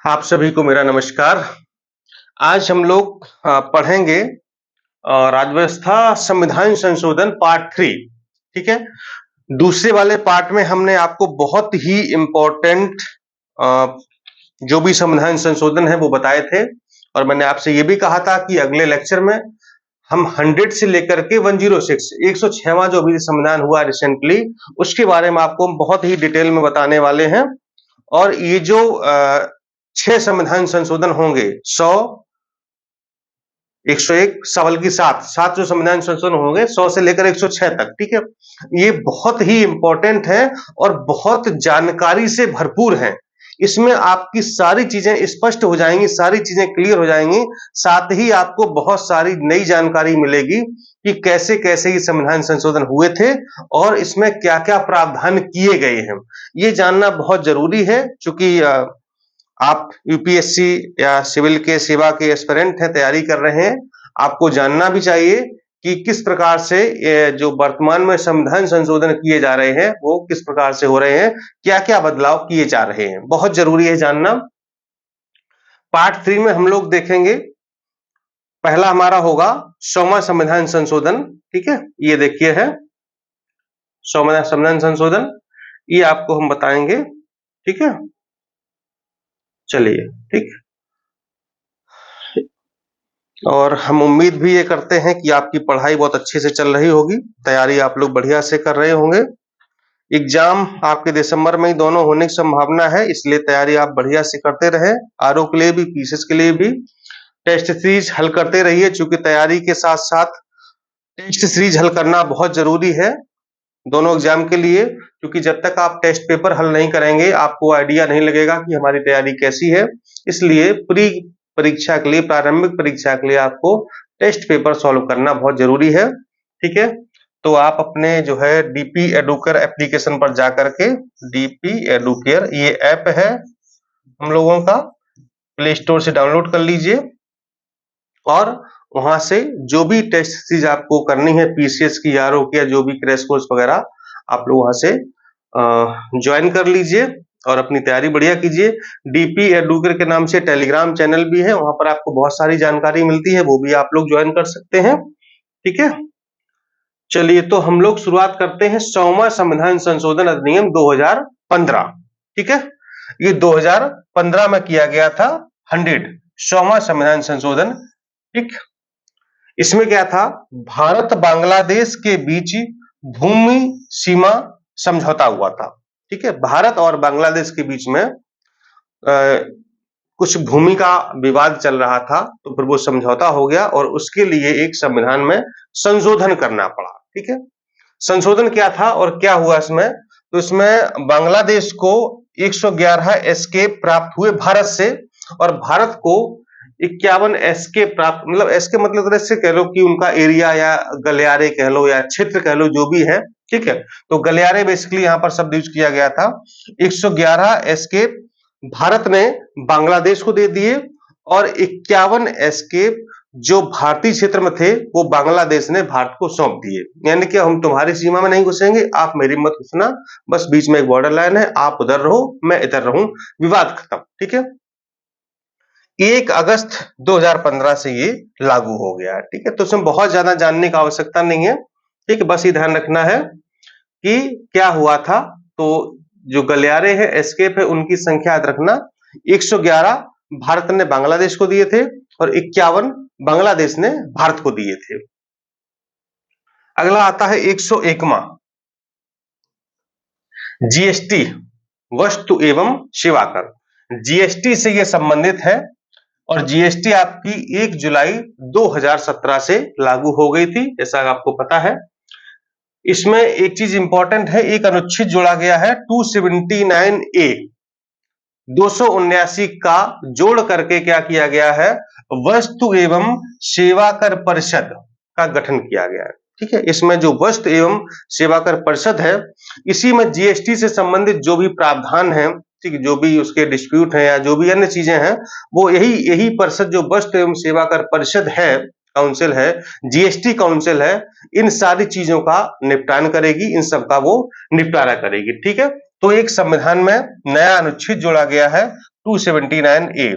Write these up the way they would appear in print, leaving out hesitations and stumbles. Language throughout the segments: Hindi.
आप सभी को मेरा नमस्कार। आज हम लोग पढ़ेंगे राज्यव्यवस्था संविधान संशोधन पार्ट 3। ठीक है। दूसरे वाले पार्ट में हमने आपको बहुत ही इम्पोर्टेंट जो भी संविधान संशोधन है वो बताए थे, और मैंने आपसे ये भी कहा था कि अगले लेक्चर में हम 100 से लेकर के 106 106वां जो अभी संविधान हुआ रिसेंटली, उसके बारे में आपको बहुत ही डिटेल में बताने वाले हैं। और ये जो 6 संविधान संशोधन होंगे, 100, 101, 7 जो संविधान संशोधन होंगे 100 से लेकर 106 तक। ठीक है। ये बहुत ही इंपॉर्टेंट है और बहुत जानकारी से भरपूर है। इसमें आपकी सारी चीजें स्पष्ट हो जाएंगी, सारी चीजें क्लियर हो जाएंगी। साथ ही आपको बहुत सारी नई जानकारी मिलेगी कि कैसे कैसे ये संविधान संशोधन हुए थे और इसमें क्या क्या प्रावधान किए गए हैं। ये जानना बहुत जरूरी है, क्योंकि आप यूपीएससी या सिविल के सेवा के एस्पिरेंट हैं, तैयारी कर रहे हैं। आपको जानना भी चाहिए कि किस प्रकार से जो वर्तमान में संविधान संशोधन किए जा रहे हैं वो किस प्रकार से हो रहे हैं, क्या क्या बदलाव किए जा रहे हैं, बहुत जरूरी है जानना। पार्ट 3 में हम लोग देखेंगे, पहला हमारा होगा 100वां संविधान संशोधन। ठीक है, ये देखिए है 100वां संविधान संशोधन, ये आपको हम बताएंगे। ठीक है, चलिए ठीक। और हम उम्मीद भी ये करते हैं कि आपकी पढ़ाई बहुत अच्छे से चल रही होगी, तैयारी आप लोग बढ़िया से कर रहे होंगे। एग्जाम आपके दिसंबर में ही दोनों होने की संभावना है, इसलिए तैयारी आप बढ़िया से करते रहे। आरओ के लिए भी, पीसीएस के लिए भी टेस्ट सीरीज हल करते रहिए, क्योंकि तैयारी के साथ साथ टेस्ट सीरीज हल करना बहुत जरूरी है दोनों एग्जाम के लिए। क्योंकि जब तक आप टेस्ट पेपर हल नहीं करेंगे आपको आइडिया नहीं लगेगा कि हमारी तैयारी कैसी है। इसलिए प्री परीक्षा के लिए, प्रारंभिक परीक्षा के लिए आपको टेस्ट पेपर सॉल्व करना बहुत जरूरी है। ठीक है, तो आप अपने जो है डीपी एडुकेयर एप्लीकेशन पर जाकर के, डीपी एडुकेयर ये ऐप है हम लोगों का, प्ले स्टोर से डाउनलोड कर लीजिए और वहां से जो भी टेस्ट सीरीज आपको करनी है, पीसीएस की, आरओ की, या जो भी क्रैश कोर्स वगैरह, आप लोग वहां से ज्वाइन कर लीजिए और अपनी तैयारी बढ़िया कीजिए। डीपी एडुकेयर के नाम से टेलीग्राम चैनल भी है, वहां पर आपको बहुत सारी जानकारी मिलती है, वो भी आप लोग ज्वाइन कर सकते हैं। ठीक है, चलिए तो हम लोग शुरुआत करते हैं 100वां संविधान संशोधन अधिनियम 2015। ठीक है, ये 2015 में किया गया था 100वां संविधान संशोधन। ठीक, इसमें क्या था, भारत बांग्लादेश के बीच भूमि सीमा समझौता हुआ था। ठीक है, भारत और बांग्लादेश के बीच में कुछ भूमि का विवाद चल रहा था, तो फिर वो समझौता हो गया और उसके लिए एक संविधान में संशोधन करना पड़ा। ठीक है, संशोधन क्या था और क्या हुआ इसमें, तो इसमें बांग्लादेश को 111 एस्केप प्राप्त हुए भारत से, और भारत को 51 एस्केप प्राप्त, मतलब एस्केप मतलब तरह से कह लो कि उनका एरिया या गलियारे कह लो या क्षेत्र कह लो, जो भी है। ठीक है, तो गलियारे बेसिकली यहाँ पर शब्द यूज किया गया था। 111 एस्केप भारत ने बांग्लादेश को दे दिए और 51 एस्केप जो भारतीय क्षेत्र में थे वो बांग्लादेश ने भारत को सौंप दिए। यानी कि हम तुम्हारी सीमा में नहीं घुसेंगे, आप मेरी मत घुसना, बस बीच में एक बॉर्डर लाइन है, आप उधर रहो मैं इधर रहूं, विवाद खत्म। ठीक है, 1 अगस्त 2015 से ये लागू हो गया है। ठीक है, तो इसमें बहुत ज्यादा जानने की आवश्यकता नहीं है। ठीक है, बस ये ध्यान रखना है कि क्या हुआ था, तो जो गलियारे हैं, एस्केप है, उनकी संख्या याद रखना। 111 भारत ने बांग्लादेश को दिए थे और 51 बांग्लादेश ने भारत को दिए थे। अगला आता है 101वां, जीएसटी, वस्तु एवं सेवा कर। जीएसटी से यह संबंधित है और जीएसटी आपकी 1 जुलाई 2017 से लागू हो गई थी, जैसा आपको पता है। इसमें एक चीज इंपॉर्टेंट है, एक अनुच्छेद जोड़ा गया है 279A, 279 का जोड़ करके क्या किया गया है, वस्तु एवं सेवा कर परिषद का गठन किया गया है। ठीक है, इसमें जो वस्तु एवं सेवा कर परिषद है, इसी में जीएसटी से संबंधित जो भी प्रावधान है, ठीक, जो भी उसके डिस्प्यूट है या जो भी अन्य चीजें हैं, वो यही परिषद जो वस्तु एवं सेवा कर परिषद है, काउंसिल है, जीएसटी काउंसिल है, इन सारी चीजों का निपटान करेगी, इन सब का वो निपटारा करेगी। ठीक है, तो एक संविधान में नया अनुच्छेद जोड़ा गया है 279A।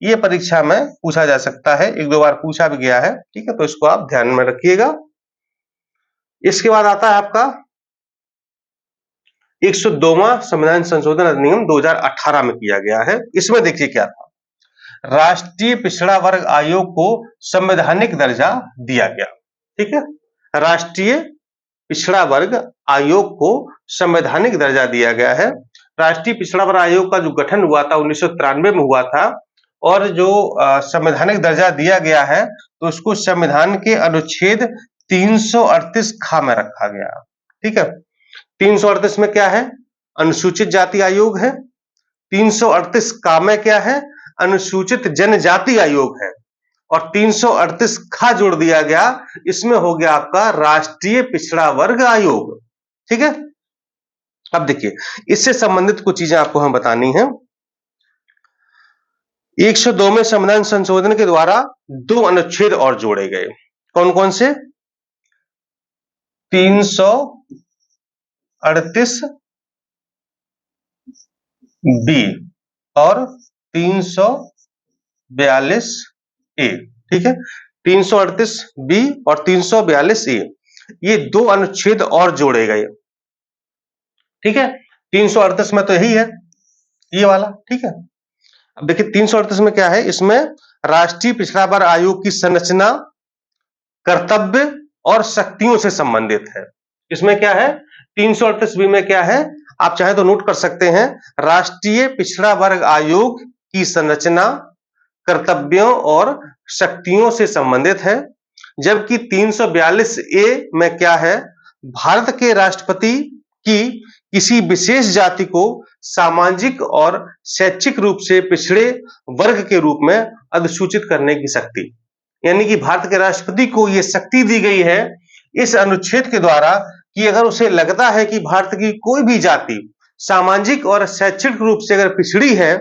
ये परीक्षा में पूछा जा सकता है, एक दो बार पूछा भी गया है, ठीक है, तो इसको आप ध्यान में रखिएगा। इसके बाद आता है आपका 102वां संविधान संशोधन अधिनियम 2018 में किया गया है। इसमें देखिए क्या था, राष्ट्रीय पिछड़ा वर्ग आयोग को संवैधानिक दर्जा दिया गया, ठीक है, राष्ट्रीय पिछड़ा वर्ग आयोग को संवैधानिक दर्जा दिया गया है। राष्ट्रीय पिछड़ा वर्ग आयोग का जो गठन हुआ था 1993 में हुआ था, और जो संवैधानिक दर्जा दिया गया है तो उसको संविधान के अनुच्छेद 338 ख में रखा गया, ठीक है। 338 में क्या है, अनुसूचित जाति आयोग है। 338 क में क्या है, अनुसूचित जनजाति आयोग है। और 338 ख जोड़ दिया गया, इसमें हो गया आपका राष्ट्रीय पिछड़ा वर्ग आयोग, ठीक है। अब देखिए, इससे संबंधित कुछ चीजें आपको हम बतानी है। 102वें संविधान संशोधन के द्वारा 2 अनुच्छेद और जोड़े गए। कौन कौन से? 338 बी और 342 ए, ठीक है। 338 बी और 342 ए, ये 2 अनुच्छेद और जोड़े गए, ठीक है। 338 में तो यही है, ये वाला, ठीक है। अब देखिए 338 में क्या है, इसमें राष्ट्रीय पिछड़ा वर्ग आयोग की संरचना, कर्तव्य और शक्तियों से संबंधित है। इसमें क्या है, 338 बी में क्या है, आप चाहे तो नोट कर सकते हैं, राष्ट्रीय पिछड़ा वर्ग आयोग की संरचना, कर्तव्यों और शक्तियों से संबंधित है। जबकि 342 ए में क्या है, भारत के राष्ट्रपति की किसी विशेष जाति को सामाजिक और शैक्षिक रूप से पिछड़े वर्ग के रूप में अधिसूचित करने की शक्ति, यानी कि भारत के राष्ट्रपति को यह शक्ति दी गई है इस अनुच्छेद के द्वारा कि अगर उसे लगता है कि भारत की कोई भी जाति सामाजिक और शैक्षिक रूप से अगर पिछड़ी है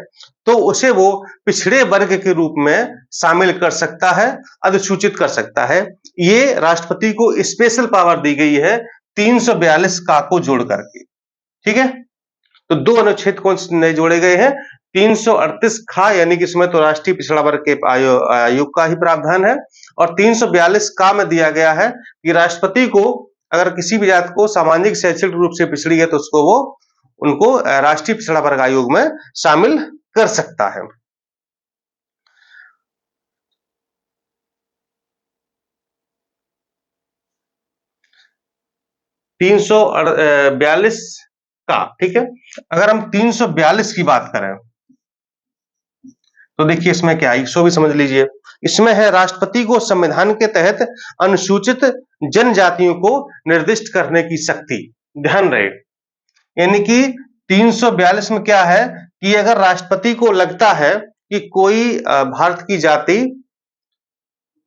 तो उसे वो पिछड़े वर्ग के रूप में शामिल कर सकता है, अधिसूचित कर सकता है। ये राष्ट्रपति को स्पेशल पावर दी गई है 342 का को जोड़ करके, ठीक है। तो 2 अनुच्छेद कौन से नए जोड़े गए हैं, 338 ख, यानी कि इसमें तो राष्ट्रीय पिछड़ा वर्ग के आयोग का ही प्रावधान है, और 342 का में दिया गया है कि राष्ट्रपति को अगर किसी भी जाति को सामाजिक शैक्षिक रूप से पिछड़ी है तो उसको वो उनको राष्ट्रीय पिछड़ा वर्ग आयोग में शामिल कर सकता है। तीन सौ 42 का, ठीक है। अगर हम 342 की बात करें तो देखिए इसमें क्या है, इसको भी समझ लीजिए। इसमें है राष्ट्रपति को संविधान के तहत अनुसूचित जनजातियों को निर्दिष्ट करने की शक्ति, ध्यान रहे। यानी कि 342 में क्या है कि अगर राष्ट्रपति को लगता है कि कोई भारत की जाति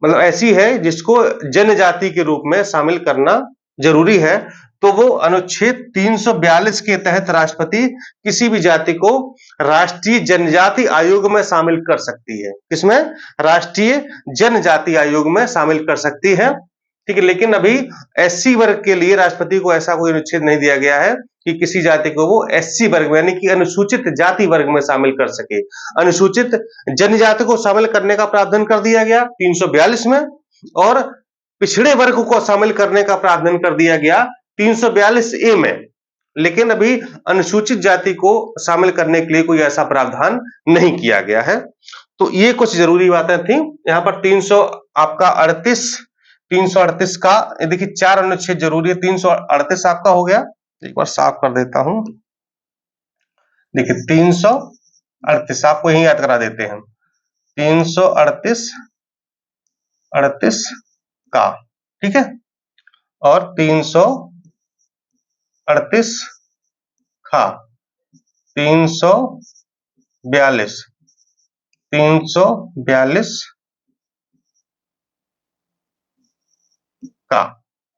मतलब ऐसी है जिसको जनजाति के रूप में शामिल करना जरूरी है, तो वो अनुच्छेद 342 के तहत राष्ट्रपति किसी भी जाति को राष्ट्रीय जनजाति आयोग में शामिल कर सकती है। किसमें? राष्ट्रीय जनजाति आयोग में शामिल कर सकती है, ठीक है। लेकिन अभी एससी वर्ग के लिए राष्ट्रपति को ऐसा कोई अनुच्छेद नहीं दिया गया है कि किसी जाति को वो एससी वर्ग में यानी कि अनुसूचित जाति वर्ग में शामिल कर सके। अनुसूचित जनजाति को शामिल करने का प्रावधान कर दिया गया 342 में, और पिछड़े वर्ग को शामिल करने का प्रावधान कर दिया गया 342 ए में। लेकिन अभी अनुसूचित जाति को शामिल करने के लिए कोई ऐसा प्रावधान नहीं किया गया है। तो ये कुछ जरूरी बातें थी। यहाँ पर 338 का देखिए 4 अनुच्छेद जरूरी है, 338 आपका हो गया। एक बार साफ कर देता हूं, देखिए 338 आपको यही याद करा देते हैं, 338 का, ठीक है, और 338 खा, 342 का,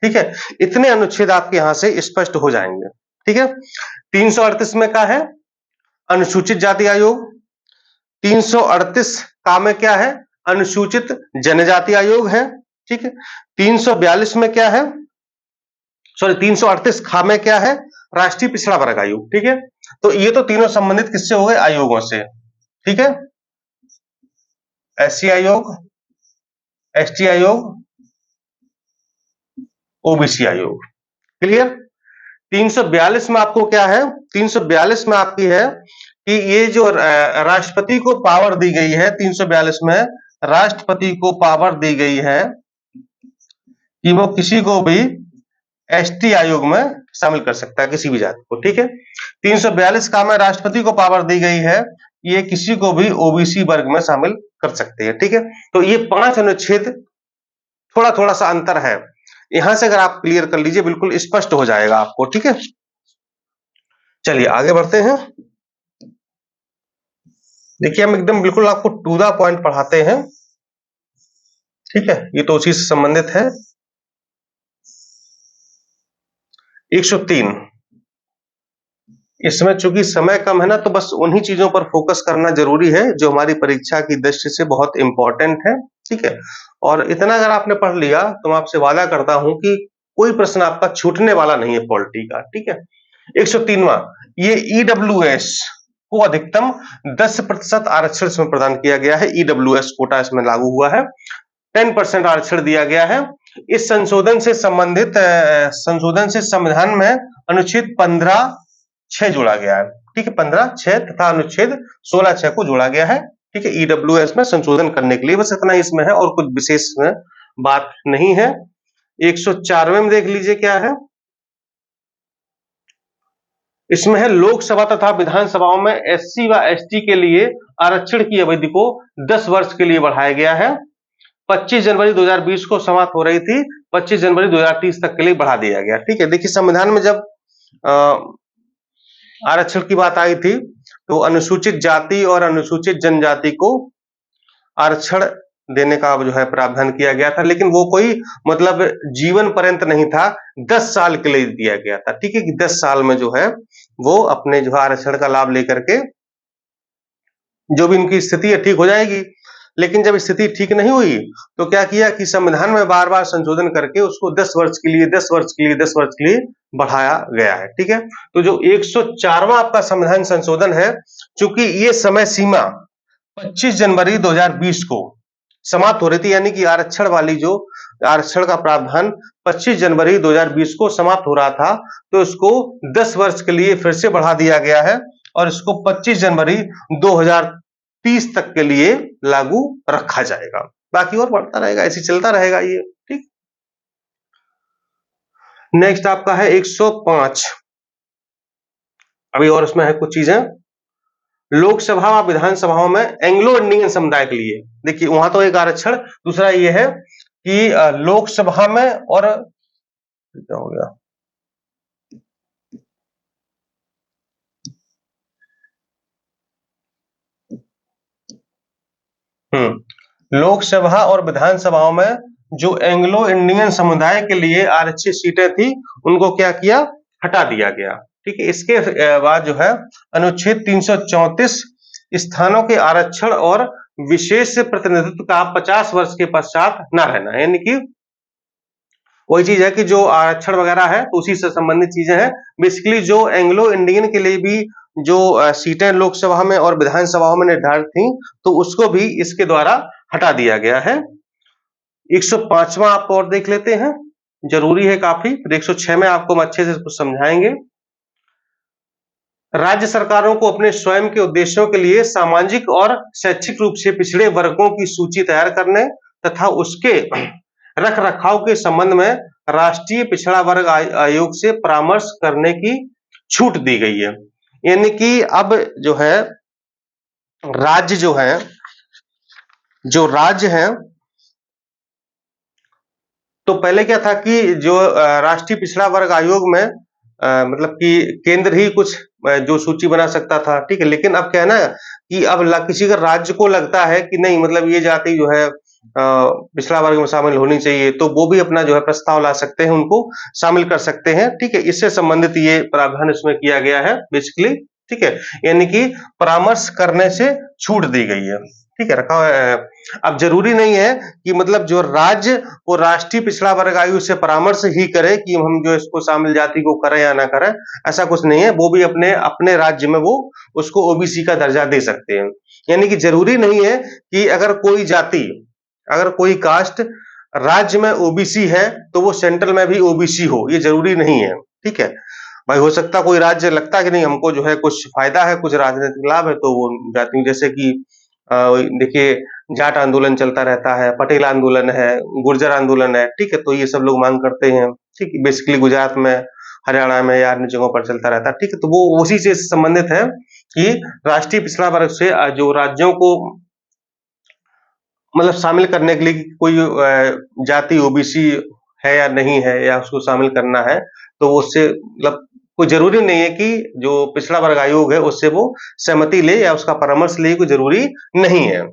ठीक है। इतने अनुच्छेद आपके यहां से स्पष्ट हो जाएंगे, ठीक है। 338 में क्या है? अनुसूचित जाति आयोग। 338 का में क्या है? अनुसूचित जनजाति आयोग है, ठीक है। 342 में क्या है? 338 खा में क्या है? राष्ट्रीय पिछड़ा वर्ग आयोग, ठीक है। तो ये तो तीनों संबंधित किससे हो गए? आयोगों से। ठीक है, SC आयोग, ST आयोग, OBC आयोग। क्लियर? 342 में आपको क्या है, 342 में आपकी है कि ये जो राष्ट्रपति को पावर दी गई है, 342 में राष्ट्रपति को पावर दी गई है कि वो किसी को भी ST आयोग में शामिल कर सकता है, किसी भी जाति को। ठीक है, 342 का में राष्ट्रपति को पावर दी गई है, ये किसी को भी OBC वर्ग में शामिल कर सकते हैं। ठीक है, तो ये 5 अनुच्छेद थोड़ा थोड़ा सा अंतर है, यहां से अगर आप क्लियर कर लीजिए बिल्कुल स्पष्ट हो जाएगा आपको। ठीक है, चलिए आगे बढ़ते हैं। देखिए हम एकदम बिल्कुल आपको टू द पॉइंट पढ़ाते हैं। ठीक है, ये तो उसी से संबंधित है। 103, इसमें चूंकि समय कम है ना, तो बस उन्हीं चीजों पर फोकस करना जरूरी है जो हमारी परीक्षा की दृष्टि से बहुत इंपॉर्टेंट है। ठीक है, और इतना अगर आपने पढ़ लिया तो मैं आपसे वादा करता हूं कि कोई प्रश्न आपका छूटने वाला नहीं है पॉलिटी का। ठीक है, 103वां, ये EWS को अधिकतम 10% आरक्षण इसमें प्रदान किया गया है। EWS कोटा इसमें लागू हुआ है, 10% आरक्षण दिया गया है। इस संशोधन से संबंधित संशोधन से संविधान में अनुच्छेद 15(6) जोड़ा गया है। ठीक है, 15(6) तथा अनुच्छेद 16(6) को जोड़ा गया है। ठीक है, EWS में संशोधन करने के लिए, बस इतना इसमें है और कुछ विशेष में बात नहीं है। 104वें में देख लीजिए क्या है, इसमें है लोकसभा तथा विधानसभाओं में SC व ST के लिए आरक्षण की अवधि को 10 वर्ष के लिए बढ़ाया गया है। 25 जनवरी 2020 को समाप्त हो रही थी, 25 जनवरी 2030 तक के लिए बढ़ा दिया गया। ठीक है, देखिए संविधान में जब आरक्षण की बात आई थी तो अनुसूचित जाति और अनुसूचित जनजाति को आरक्षण देने का जो है प्रावधान किया गया था, लेकिन वो कोई मतलब जीवन पर्यंत नहीं था, 10 साल के लिए दिया गया था। ठीक है, कि 10 साल में जो है वो अपने जो है आरक्षण का लाभ लेकर के जो भी उनकी स्थिति है ठीक हो जाएगी। लेकिन जब स्थिति ठीक नहीं हुई तो क्या किया कि संविधान में बार बार संशोधन करके उसको 10 वर्ष के लिए 10 वर्ष के लिए 10 वर्ष के लिए बढ़ाया गया है। ठीक है, तो जो 104वां आपका संविधान संशोधन है, चूंकि ये समय सीमा 25 जनवरी 2020 को समाप्त हो रही थी, यानी कि आरक्षण वाली जो आरक्षण का प्रावधान 25 जनवरी 2020 को समाप्त हो रहा था, तो इसको 10 वर्ष के लिए फिर से बढ़ा दिया गया है और इसको 25 जनवरी 2030 तक के लिए लागू रखा जाएगा। बाकी और बढ़ता रहेगा, ऐसे चलता रहेगा ये। ठीक, नेक्स्ट आपका है 105। अभी और इसमें है कुछ चीजें, लोकसभा व विधानसभाओं में एंग्लो इंडियन समुदाय के लिए, देखिए वहां तो एक आरक्षण, दूसरा ये है कि लोकसभा में और क्या हो गया, लोकसभा और विधानसभाओं में जो एंग्लो इंडियन समुदाय के लिए आरक्षित सीटें थी उनको क्या किया, हटा दिया गया। ठीक है, इसके बाद जो है अनुच्छेद 334 स्थानों के आरक्षण और विशेष प्रतिनिधित्व का 50 वर्ष के पश्चात न रहना, यानी कि वही चीज है कि जो आरक्षण वगैरह है तो उसी से संबंधित चीजें हैं। बेसिकली जो एंग्लो इंडियन के लिए भी जो सीटें लोकसभा में और विधानसभाओं में निर्धारित थी तो उसको भी इसके द्वारा हटा दिया गया है। 105वां आप और देख लेते हैं, जरूरी है काफी। 106 में आपको हम अच्छे से कुछ समझाएंगे। राज्य सरकारों को अपने स्वयं के उद्देश्यों के लिए सामाजिक और शैक्षिक रूप से पिछड़े वर्गों की सूची तैयार करने तथा उसके रख रखाव के संबंध में राष्ट्रीय पिछड़ा वर्ग आयोग से परामर्श करने की छूट दी गई है। यानी कि अब जो है राज्य है, तो पहले क्या था कि जो राष्ट्रीय पिछड़ा वर्ग आयोग में मतलब कि केंद्र ही कुछ जो सूची बना सकता था। ठीक है, लेकिन अब क्या है ना कि अब किसी का राज्य को लगता है कि नहीं मतलब ये जाति जो है पिछड़ा वर्ग में शामिल होनी चाहिए, तो वो भी अपना जो है प्रस्ताव ला सकते हैं, उनको शामिल कर सकते हैं। ठीक है, इससे संबंधित ये प्रावधान इसमें किया गया है बेसिकली। ठीक है, यानी कि परामर्श करने से छूट दी गई है। ठीक है, रखा है। अब जरूरी नहीं है कि मतलब जो राज्य वो राष्ट्रीय पिछड़ा वर्ग आयोग से परामर्श ही करे कि हम जो इसको शामिल जाति को करें या ना करें, ऐसा कुछ नहीं है। वो भी अपने राज्य में वो उसको OBC का दर्जा दे सकते हैं। यानी कि जरूरी नहीं है कि अगर कोई जाति, अगर कोई कास्ट राज्य में ओबीसी है तो वो सेंट्रल में भी ओबीसी हो, ये जरूरी नहीं है। ठीक है, भाई हो सकता है कोई राज्य लगता है कि नहीं हमको जो है कुछ फायदा है, कुछ राजनीतिक लाभ है, तो वो जाति, जैसे कि देखिए जाट आंदोलन चलता रहता है, पटेल आंदोलन है, गुर्जर आंदोलन है, ठीक है, तो ये सब लोग मांग करते हैं। ठीक है, बेसिकली गुजरात में, हरियाणा में या अन्य जगहों पर चलता रहता है। ठीक है, तो वो उसी से संबंधित है कि राष्ट्रीय पिछड़ा वर्ग से जो राज्यों को मतलब शामिल करने के लिए कि कोई जाति ओबीसी है या नहीं है, या उसको शामिल करना है, तो उससे मतलब कोई जरूरी नहीं है कि जो पिछड़ा वर्ग आयोग है उससे वो सहमति ले या उसका परामर्श ले, कोई जरूरी नहीं है।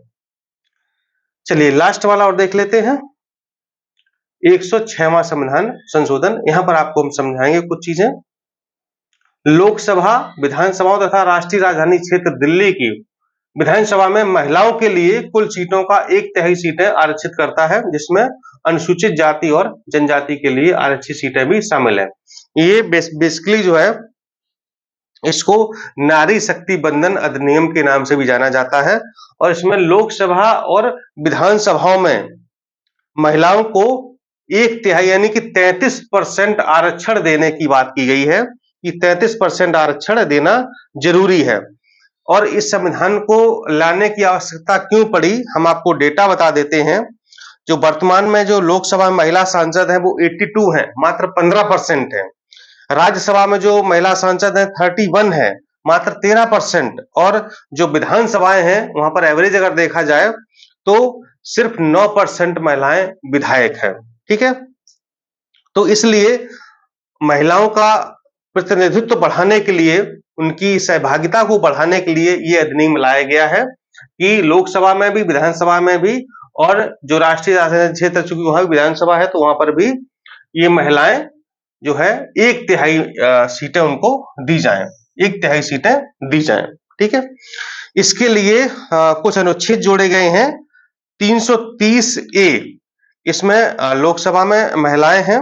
चलिए लास्ट वाला और देख लेते हैं, 106वां संविधान संशोधन। यहाँ पर आपको हम समझाएंगे कुछ चीजें। लोकसभा, विधानसभाओं तथा राष्ट्रीय राजधानी क्षेत्र दिल्ली की विधानसभा में महिलाओं के लिए कुल सीटों का 1/3 सीटें आरक्षित करता है, जिसमें अनुसूचित जाति और जनजाति के लिए आरक्षित सीटें भी शामिल है। ये बेसिकली जो है इसको नारी शक्ति बंधन अधिनियम के नाम से भी जाना जाता है, और इसमें लोकसभा और विधानसभाओं में महिलाओं को 1/3 यानी कि 33% आरक्षण देने की बात की गई है कि 33% आरक्षण देना जरूरी है। और इस संविधान को लाने की आवश्यकता क्यों पड़ी, हम आपको डेटा बता देते हैं। जो वर्तमान में जो लोकसभा में महिला सांसद हैं वो 82 हैं, मात्र 15% है। राज्यसभा में जो महिला सांसद हैं 31 है, मात्र 13%। और जो विधानसभाएं हैं वहां पर एवरेज अगर देखा जाए तो सिर्फ 9% महिलाएं विधायक हैं। ठीक है, तो इसलिए महिलाओं का प्रतिनिधित्व बढ़ाने के लिए, उनकी सहभागिता को बढ़ाने के लिए ये अधिनियम लाया गया है कि लोकसभा में भी, विधानसभा में भी, और जो राष्ट्रीय राजधानी क्षेत्र, चूंकि वहां भी विधानसभा है तो वहां पर भी ये महिलाएं जो है 1/3 सीटें उनको दी जाएं, 1/3 सीटें दी जाएं। ठीक है, इसके लिए कुछ अनुच्छेद जोड़े गए हैं। 330 ए, इसमें लोकसभा में महिलाएं हैं।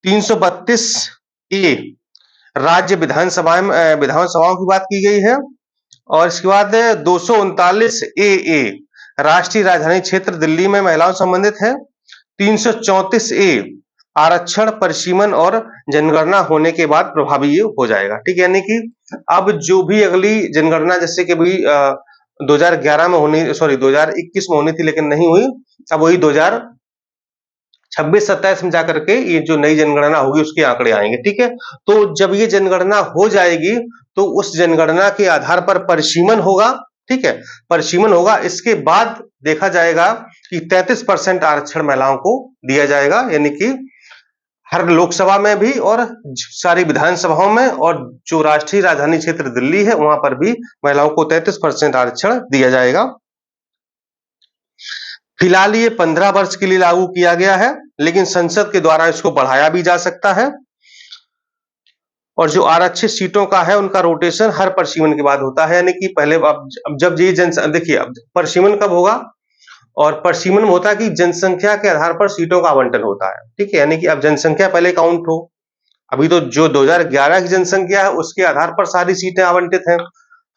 332 ए राज्य विधानसभाओं की बात की गई है। और इसके बाद 239 ए राष्ट्रीय राजधानी क्षेत्र दिल्ली में महिलाओं संबंधित है। 334 ए आरक्षण परिसीमन और जनगणना होने के बाद प्रभावी हो जाएगा। ठीक है, यानी कि अब जो भी अगली जनगणना, जैसे कि भाई 2011 में होनी, 2021 में होनी थी लेकिन नहीं हुई, अब वही 2026-27 में जाकर के ये जो नई जनगणना होगी उसके आंकड़े आएंगे। ठीक है, तो जब ये जनगणना हो जाएगी तो उस जनगणना के आधार पर परिसीमन होगा। ठीक है, परिसीमन होगा, इसके बाद देखा जाएगा कि 33% आरक्षण महिलाओं को दिया जाएगा, यानी कि हर लोकसभा में भी और सारी विधानसभाओं में, और जो राष्ट्रीय राजधानी क्षेत्र दिल्ली है वहां पर भी महिलाओं को 33% आरक्षण दिया जाएगा। फिलहाल ये 15 वर्ष के लिए लागू किया गया है, लेकिन संसद के द्वारा इसको बढ़ाया भी जा सकता है। और जो आरक्षित सीटों का है उनका रोटेशन हर परिसीमन के बाद होता है, यानी कि पहले अब जब ये देखिए अब परिसीमन कब होगा, और परिसीमन में होता है कि जनसंख्या के आधार पर सीटों का आवंटन होता है। ठीक है, यानी कि अब जनसंख्या पहले काउंट हो, अभी तो जो 2011 की जनसंख्या है उसके आधार पर सारी सीटें आवंटित हैं।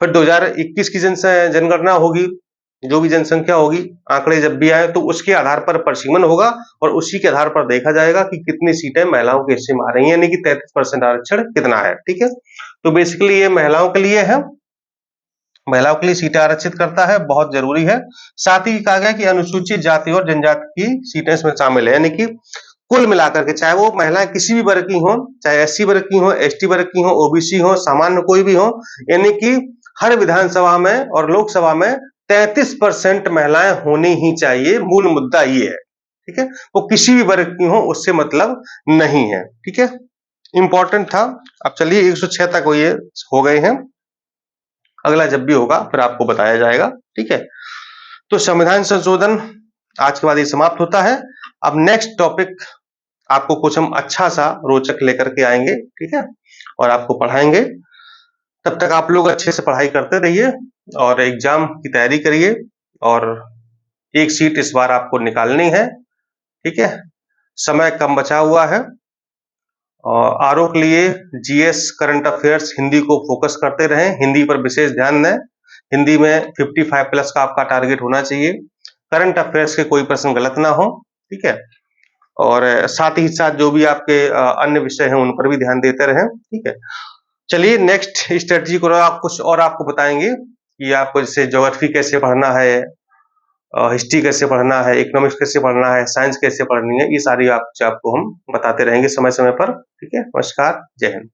फिर 2021 की जनगणना होगी, जो भी जनसंख्या होगी, आंकड़े जब भी आए तो उसके आधार पर परिसीमन होगा, और उसी के आधार पर देखा जाएगा कि कितनी सीटें महिलाओं के हिस्से में आ रही हैं, यानी कि 33% आरक्षण कितना है। ठीक है, तो बेसिकली ये महिलाओं के लिए है, महिलाओं के लिए सीटें आरक्षित करता है, बहुत जरूरी है। साथ ही कहा गया कि अनुसूचित जाति और जनजाति की सीटें इसमें शामिल है, यानी कि कुल मिलाकर के, चाहे वो महिलाएं किसी भी वर्ग की हो, चाहे एससी वर्ग की हो, एसटी वर्ग की हो, ओबीसी हो, सामान्य कोई भी हो, यानी कि हर विधानसभा में और लोकसभा में 33% महिलाएं होनी ही चाहिए। मूल मुद्दा ये है। ठीक है, वो किसी भी वर्ग की हो उससे मतलब नहीं है। ठीक है, इंपॉर्टेंट था। अब चलिए 106 तक ये हो गए हैं, अगला जब भी होगा फिर आपको बताया जाएगा। ठीक है, तो संविधान संशोधन आज के बाद ये समाप्त होता है। अब नेक्स्ट टॉपिक आपको कुछ हम अच्छा सा रोचक लेकर के आएंगे। ठीक है, और आपको पढ़ाएंगे। तब तक आप लोग अच्छे से पढ़ाई करते रहिए और एग्जाम की तैयारी करिए, और एक सीट इस बार आपको निकालनी है। ठीक है, समय कम बचा हुआ है, और आरओ के लिए जीएस, करंट अफेयर्स, हिंदी को फोकस करते रहें, हिंदी पर विशेष ध्यान दें, हिंदी में 55 प्लस का आपका टारगेट होना चाहिए। करंट अफेयर्स के कोई प्रश्न गलत ना हो, ठीक है? और साथ ही साथ जो भी आपके अन्य विषय हैं उन पर भी ध्यान देते रहें, ठीक है? चलिए नेक्स्ट स्ट्रेटजी को आप कुछ और आपको बताएँगे कि आपको जैसे ज्योग्राफी कैसे पढ़ना है, हिस्ट्री कैसे पढ़ना है, इकोनॉमिक्स कैसे पढ़ना है, साइंस कैसे पढ़नी है, ये सारी आपको हम बताते रहेंगे समय-समय पर, ठीक है? नमस्कार, जय हिंद।